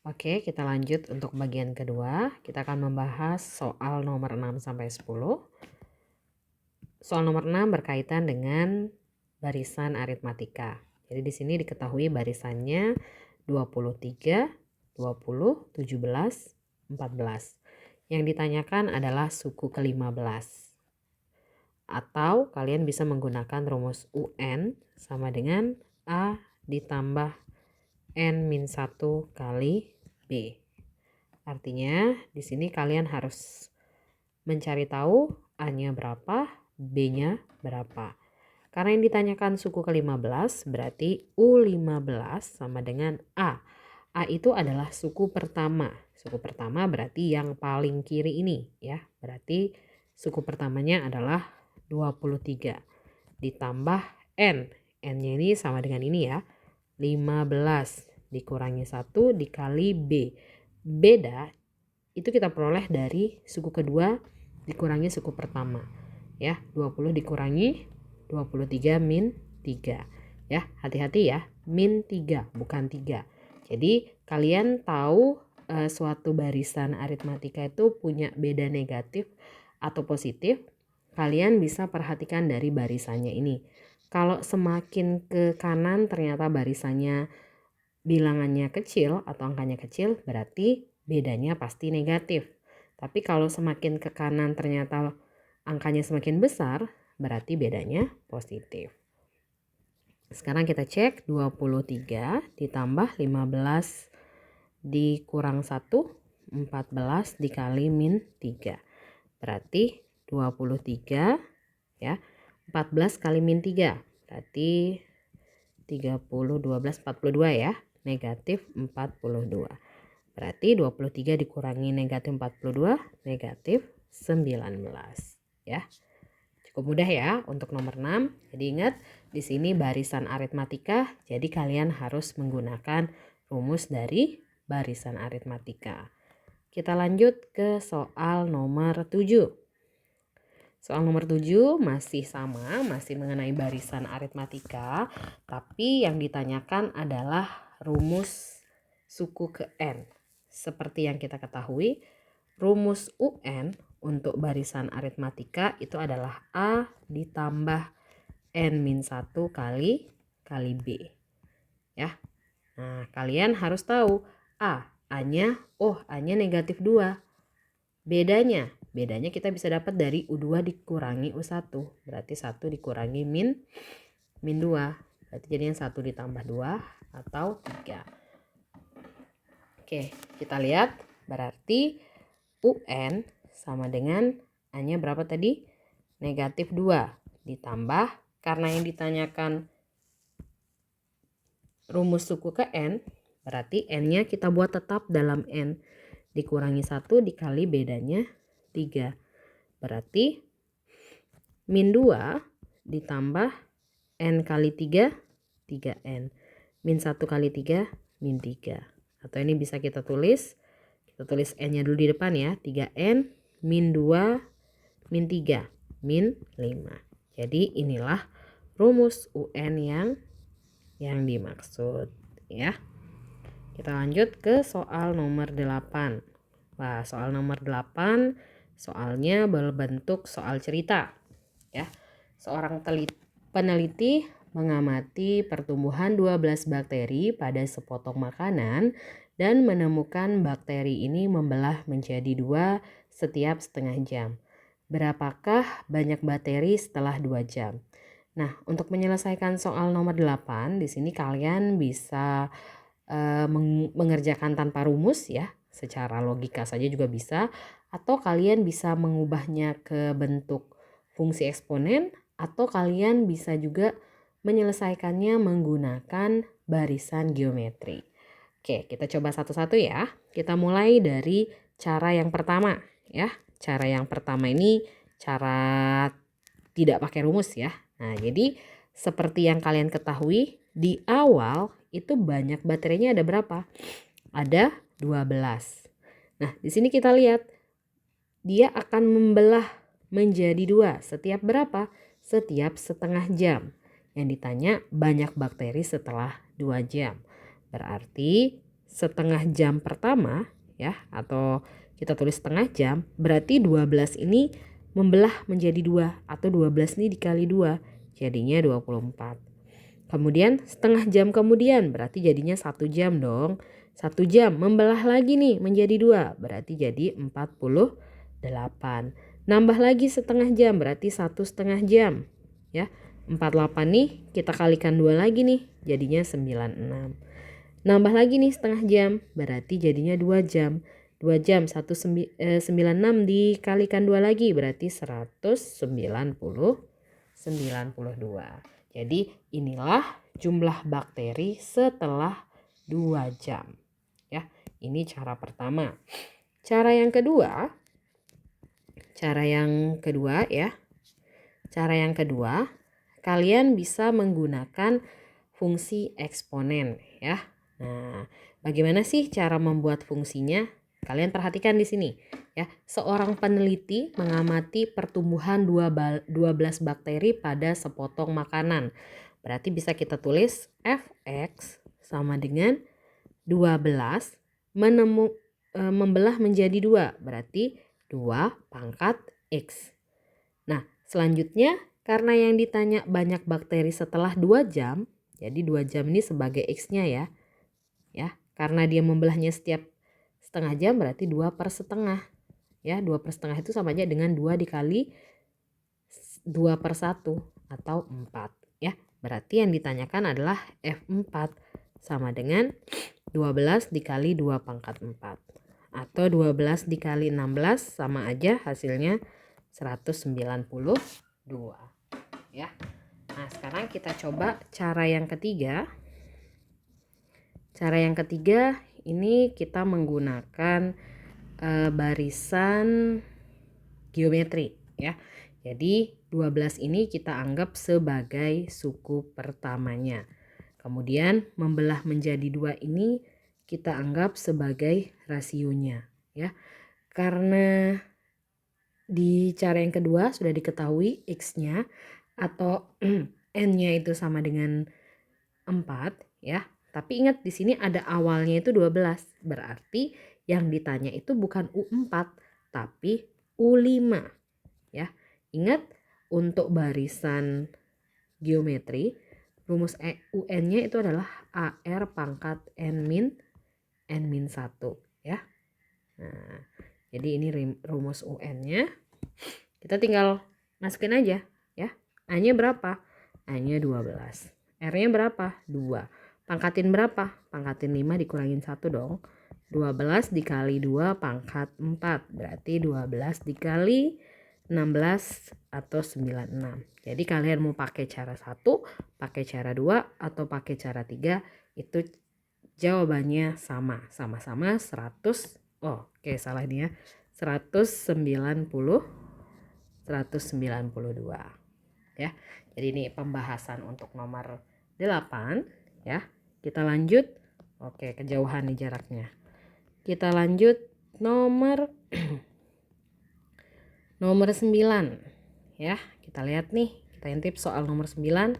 Oke, kita lanjut untuk bagian kedua. Kita akan membahas soal nomor 6 sampai 10. Soal nomor 6 berkaitan dengan barisan aritmatika. Jadi di sini diketahui barisannya 23, 20, 17, 14. Yang ditanyakan adalah suku ke-15. Atau kalian bisa menggunakan rumus UN sama dengan A ditambah N-1 kali B. Artinya di sini kalian harus mencari tahu A-nya berapa, B-nya berapa. Karena yang ditanyakan suku ke-15 berarti U15 sama dengan A. A itu adalah suku pertama. Suku pertama berarti yang paling kiri ini ya. Berarti suku pertamanya adalah 23 ditambah N. N-nya ini sama dengan ini ya. 15 dikurangi 1 dikali B. Beda itu kita peroleh dari suku kedua dikurangi suku pertama. Ya, 20 dikurangi 23 min 3. Ya, hati-hati ya. Min 3 bukan 3. Jadi kalian tahu suatu barisan aritmatika itu punya beda negatif atau positif. Kalian bisa perhatikan dari barisannya ini. Kalau semakin ke kanan ternyata barisannya bilangannya kecil atau angkanya kecil, berarti bedanya pasti negatif. Tapi kalau semakin ke kanan ternyata angkanya semakin besar, berarti bedanya positif. Sekarang kita cek 23 ditambah 15 dikurang 1, 14 dikali min 3. Berarti 23 ya. 14 kali min 3 berarti 30, 12, 42 ya. Negatif 42. Berarti 23 dikurangi negatif 42, negatif 19 ya. Cukup mudah ya untuk nomor 6. Jadi ingat di sini barisan aritmatika, jadi kalian harus menggunakan rumus dari barisan aritmatika. Kita lanjut ke soal nomor 7. Soal nomor 7 masih sama, masih mengenai barisan aritmatika, tapi yang ditanyakan adalah rumus suku ke N. Seperti yang kita ketahui, rumus UN untuk barisan aritmatika itu adalah A ditambah N-1 kali B. Ya. Nah, kalian harus tahu A-nya negatif 2. Bedanya kita bisa dapat dari U2 dikurangi U1. Berarti 1 dikurangi min 2. Berarti jadinya 1 ditambah 2 atau 3. Oke, kita lihat. Berarti UN sama dengan A-nya berapa tadi? Negatif 2. Ditambah, karena yang ditanyakan rumus suku ke N, berarti N-nya kita buat tetap dalam N. Dikurangi 1 dikali bedanya 3. Berarti min 2 ditambah N kali 3, 3N. Min 1 kali 3, min 3. Atau ini bisa kita tulis N-nya dulu di depan ya. 3N min 2 min 3, min 5. Jadi inilah rumus UN yang dimaksud ya. Kita lanjut ke soal nomor 8. Wah, soal nomor 8 soalnya berbentuk soal cerita ya. Seorang peneliti mengamati pertumbuhan 12 bakteri pada sepotong makanan dan menemukan bakteri ini membelah menjadi 2 setiap setengah jam. Berapakah banyak bakteri setelah 2 jam? Nah, untuk menyelesaikan soal nomor 8, di sini kalian bisa mengerjakan tanpa rumus ya. Secara logika saja juga bisa. Atau kalian bisa mengubahnya ke bentuk fungsi eksponen. Atau kalian bisa juga menyelesaikannya menggunakan barisan geometri. Oke, kita coba satu-satu ya. Kita mulai dari cara yang pertama ya. Cara yang pertama ini cara tidak pakai rumus ya. Nah, jadi seperti yang kalian ketahui di awal itu banyak baterainya ada berapa? Ada 12. Nah, di sini kita lihat dia akan membelah menjadi 2 setiap berapa? Setiap setengah jam. Yang ditanya banyak bakteri setelah 2 jam. Berarti setengah jam pertama ya, atau kita tulis setengah jam, berarti 12 ini membelah menjadi 2 atau 12 ini dikali 2 jadinya 24. Kemudian setengah jam kemudian berarti jadinya 1 jam dong. 1 jam membelah lagi nih menjadi 2 berarti jadi 48. Nambah lagi setengah jam berarti 1,5 jam ya. 48 nih kita kalikan 2 lagi nih jadinya 96. Nambah lagi nih setengah jam berarti jadinya 2 jam. 2 jam 96 dikalikan 2 lagi berarti 192. Jadi inilah jumlah bakteri setelah 2 jam. Ya, ini cara pertama. Cara yang kedua ya. Cara yang kedua, kalian bisa menggunakan fungsi eksponen ya. Nah, bagaimana sih cara membuat fungsinya? Kalian perhatikan di sini ya. Seorang peneliti mengamati pertumbuhan 12 bakteri pada sepotong makanan. Berarti bisa kita tulis Fx sama dengan 12 membelah menjadi 2. Berarti 2 pangkat X. Nah, selanjutnya karena yang ditanya banyak bakteri setelah 2 jam, jadi 2 jam ini sebagai X-nya ya. Ya, karena dia membelahnya setiap setengah jam berarti 2/1. Ya, 2/1 itu sama aja dengan 2 dikali 2/1 atau 4 ya. Berarti yang ditanyakan adalah F4 sama dengan 12 dikali 2 pangkat 4 atau 12 dikali 16 sama aja hasilnya 192 ya. Nah, sekarang kita coba cara yang ketiga. Cara yang ketiga ini kita menggunakan barisan geometri ya. Jadi 12 ini kita anggap sebagai suku pertamanya. Kemudian membelah menjadi 2 ini kita anggap sebagai rasionya ya. Karena di cara yang kedua sudah diketahui X-nya atau N-nya itu sama dengan 4 ya. Tapi ingat di sini ada awalnya itu 12. Berarti yang ditanya itu bukan U4 tapi U5 ya. Ingat untuk barisan geometri rumus UN-nya itu adalah AR pangkat N-1 ya. Nah, jadi ini rumus UN-nya. Kita tinggal masukin aja ya. A-nya berapa? A-nya 12. R-nya berapa? 2. Pangkatin berapa? Pangkatin 5 dikurangin 1 dong. 12 dikali 2 pangkat 4. Berarti 12 dikali 16 atau 96. Jadi kalian mau pakai cara 1, pakai cara 2, atau pakai cara 3, itu jawabannya sama. Sama-sama 100. Oh, oke, salah nih ya. 192 ya. Jadi ini pembahasan untuk nomor 8 ya. Kita lanjut. Oke, kejauhan nih jaraknya. Kita lanjut nomor nomor 9 ya. Kita lihat nih, kita intip soal nomor 9.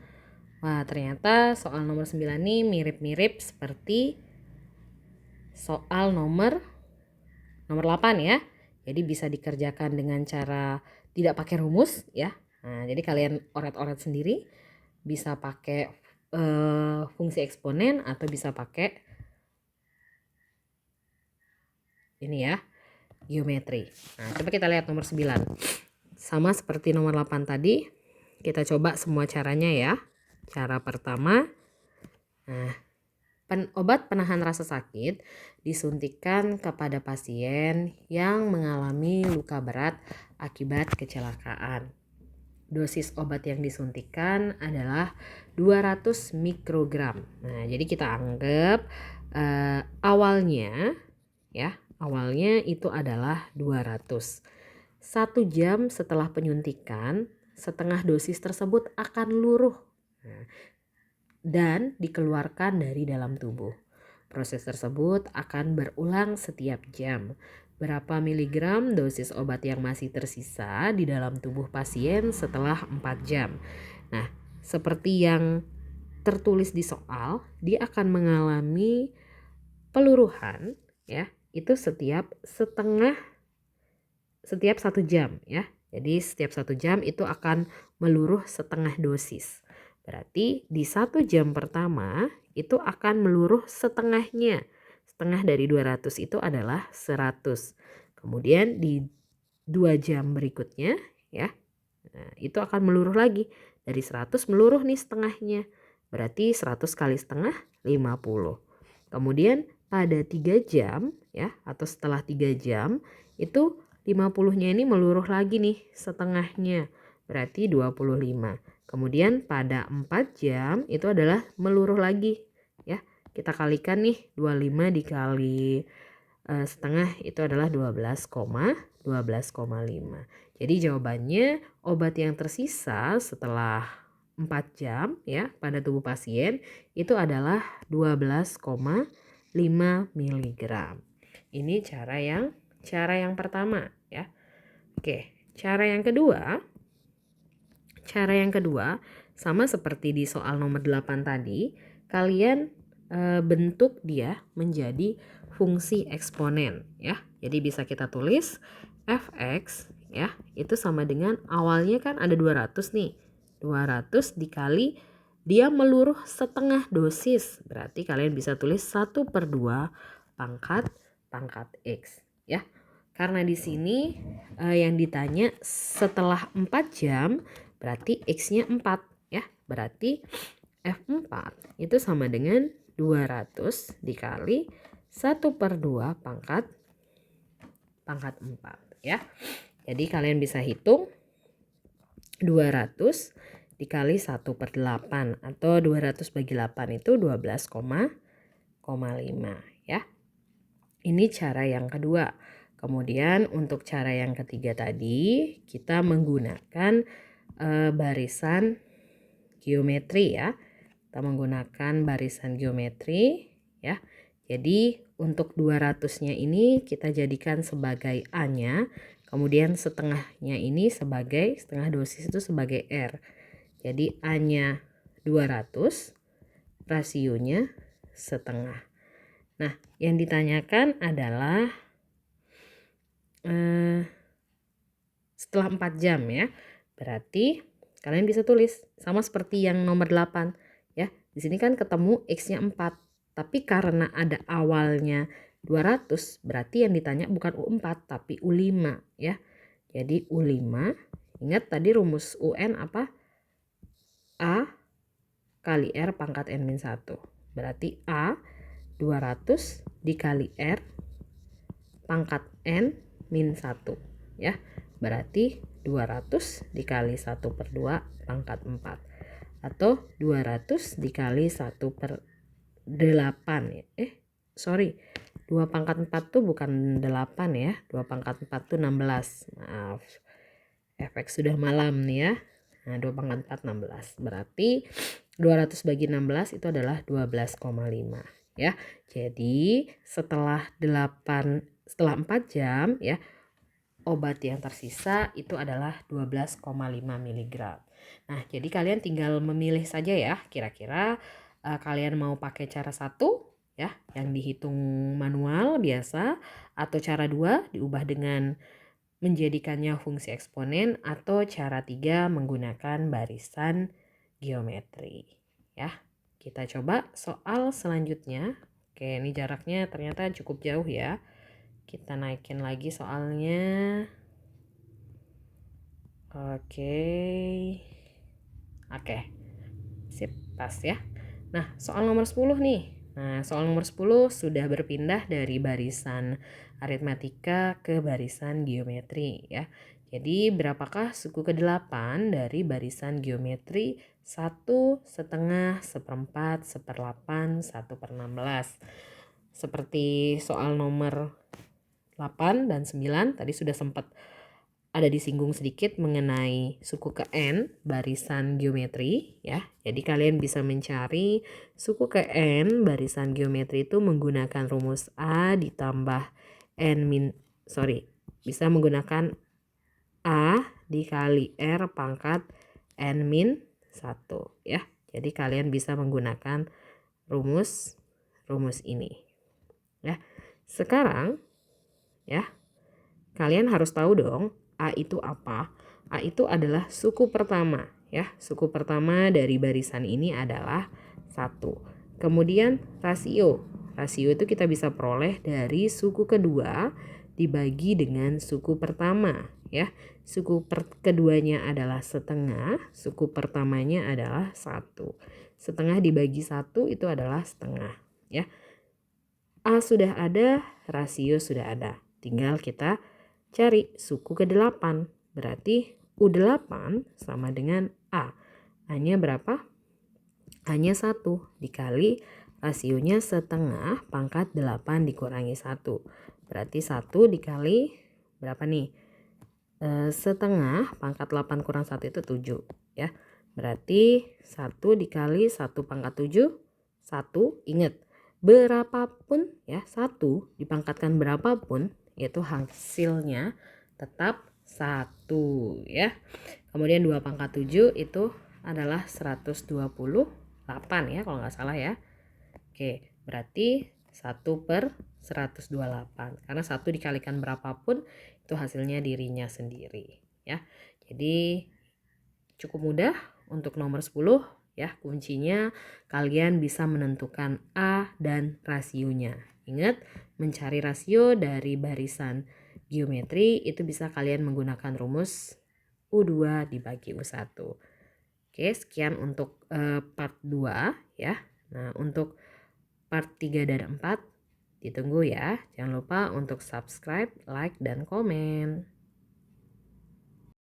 Wah, ternyata soal nomor 9 nih mirip-mirip seperti soal nomor 8 ya. Jadi bisa dikerjakan dengan cara tidak pakai rumus ya. Nah, jadi kalian oret-oret sendiri, bisa pakai fungsi eksponen atau bisa pakai ini ya, geometri. Nah, coba kita lihat nomor 9. Sama seperti nomor 8 tadi, kita coba semua caranya ya. Cara pertama, nah, obat penahan rasa sakit disuntikan kepada pasien yang mengalami luka berat akibat kecelakaan. Dosis obat yang disuntikan adalah 200 mikrogram. Nah, jadi kita anggap awalnya itu adalah 200. 1 jam setelah penyuntikan, setengah dosis tersebut akan luruh dan dikeluarkan dari dalam tubuh. Proses tersebut akan berulang setiap jam. Berapa miligram dosis obat yang masih tersisa di dalam tubuh pasien setelah 4 jam. Nah, seperti yang tertulis di soal, dia akan mengalami peluruhan ya, itu setiap 1 jam ya. Jadi setiap 1 jam itu akan meluruh setengah dosis. Berarti di 1 jam pertama itu akan meluruh setengahnya. Setengah dari 200 itu adalah 100. Kemudian di 2 jam berikutnya ya, nah, itu akan meluruh lagi. Dari 100 meluruh nih setengahnya. Berarti 100 kali setengah 50. Kemudian pada 3 jam ya, atau setelah 3 jam itu 50-nya ini meluruh lagi nih setengahnya. Berarti 25. Kemudian pada 4 jam itu adalah meluruh lagi ya. Kita kalikan nih 25 dikali setengah itu adalah 12,5. Jadi jawabannya obat yang tersisa setelah 4 jam ya pada tubuh pasien itu adalah 12,5 mg. Ini cara yang pertama ya. Oke, cara yang kedua sama seperti di soal nomor 8 tadi, kalian bentuk dia menjadi fungsi eksponen ya. Jadi bisa kita tulis fx ya, itu sama dengan awalnya kan ada 200 nih. 200 dikali dia meluruh setengah dosis. Berarti kalian bisa tulis 1/2 pangkat x ya. Karena di sini yang ditanya setelah 4 jam berarti x-nya 4 ya. Berarti F4 itu sama dengan 200 dikali 1/2 pangkat 4 ya. Jadi kalian bisa hitung 200 dikali 1/8 atau 200 bagi 8 itu 12,5 ya. Ini cara yang kedua. Kemudian untuk cara yang ketiga tadi kita menggunakan barisan geometri ya. Kita menggunakan barisan geometri ya. Jadi untuk 200-nya ini kita jadikan sebagai A-nya, kemudian setengahnya ini sebagai setengah dosis itu sebagai R. Jadi A-nya 200, rasionya setengah. Nah, yang ditanyakan adalah setelah 4 jam ya. Berarti kalian bisa tulis sama seperti yang nomor 8 ya. Di sini kan ketemu x-nya 4. Tapi karena ada awalnya 200, berarti yang ditanya bukan U4 tapi U5 ya. Jadi U5, ingat tadi rumus UN apa? A kali R pangkat N-1. Berarti A 200 dikali R pangkat N-1 ya. Berarti 200 dikali 1/2 pangkat 4 atau 200 dikali 1/8 ya. 2 pangkat 4 tuh bukan 8 ya. 2 pangkat 4 tuh 16. Maaf. Efek sudah malam nih ya. Nah, 2 pangkat 4 16. Berarti 200 bagi 16 itu adalah 12,5 ya. Jadi setelah 4 jam ya, obat yang tersisa itu adalah 12,5 mg. Nah, jadi kalian tinggal memilih saja ya, kira-kira kalian mau pakai cara 1 ya, yang dihitung manual biasa, atau cara 2 diubah dengan menjadikannya fungsi eksponen, atau cara 3 menggunakan barisan geometri ya. Kita coba soal selanjutnya. Oke, ini jaraknya ternyata cukup jauh ya. Kita naikin lagi soalnya. Oke. Sip, pas ya. Nah, soal nomor 10 nih. Nah, soal nomor 10 sudah berpindah dari barisan aritmatika ke barisan geometri ya. Jadi berapakah suku ke-8 dari barisan geometri 1, setengah, 1/4, 1/8, 1/16? Seperti soal nomor 8 dan 9 tadi sudah sempat ada disinggung sedikit mengenai suku ke N barisan geometri ya. Jadi kalian bisa mencari suku ke N barisan geometri itu menggunakan rumus A ditambah bisa menggunakan A dikali R pangkat N-1 ya. Jadi kalian bisa menggunakan rumus ini. Sekarang ya, kalian harus tahu dong A itu apa. A itu adalah suku pertama ya. Suku pertama dari barisan ini adalah 1. Kemudian rasio. Rasio itu kita bisa peroleh dari suku kedua dibagi dengan suku pertama ya. Suku keduanya adalah setengah, suku pertamanya adalah 1. Setengah dibagi 1 itu adalah setengah ya. A sudah ada, rasio sudah ada. Tinggal kita cari suku ke-8. Berarti U8 sama dengan A. A-nya berapa? A-nya 1 dikali rasionya setengah pangkat 8 dikurangi 1. Berarti 1 dikali berapa nih? Setengah pangkat 8 kurang 1 itu 7 ya. Berarti 1 dikali 1 pangkat 7, 1. Ingat, berapapun ya, 1 dipangkatkan berapapun yaitu hasilnya tetap 1 ya. Kemudian 2 pangkat 7 itu adalah 128 ya kalau nggak salah ya. Oke, berarti 1/128 karena 1 dikalikan berapapun itu hasilnya dirinya sendiri ya. Jadi cukup mudah untuk nomor 10 ya. Kuncinya kalian bisa menentukan A dan rasionya. Ingat, mencari rasio dari barisan geometri itu bisa kalian menggunakan rumus U2 dibagi U1. Oke, sekian untuk part 2 ya. Nah, untuk part 3 dan 4 ditunggu ya. Jangan lupa untuk subscribe, like, dan komen.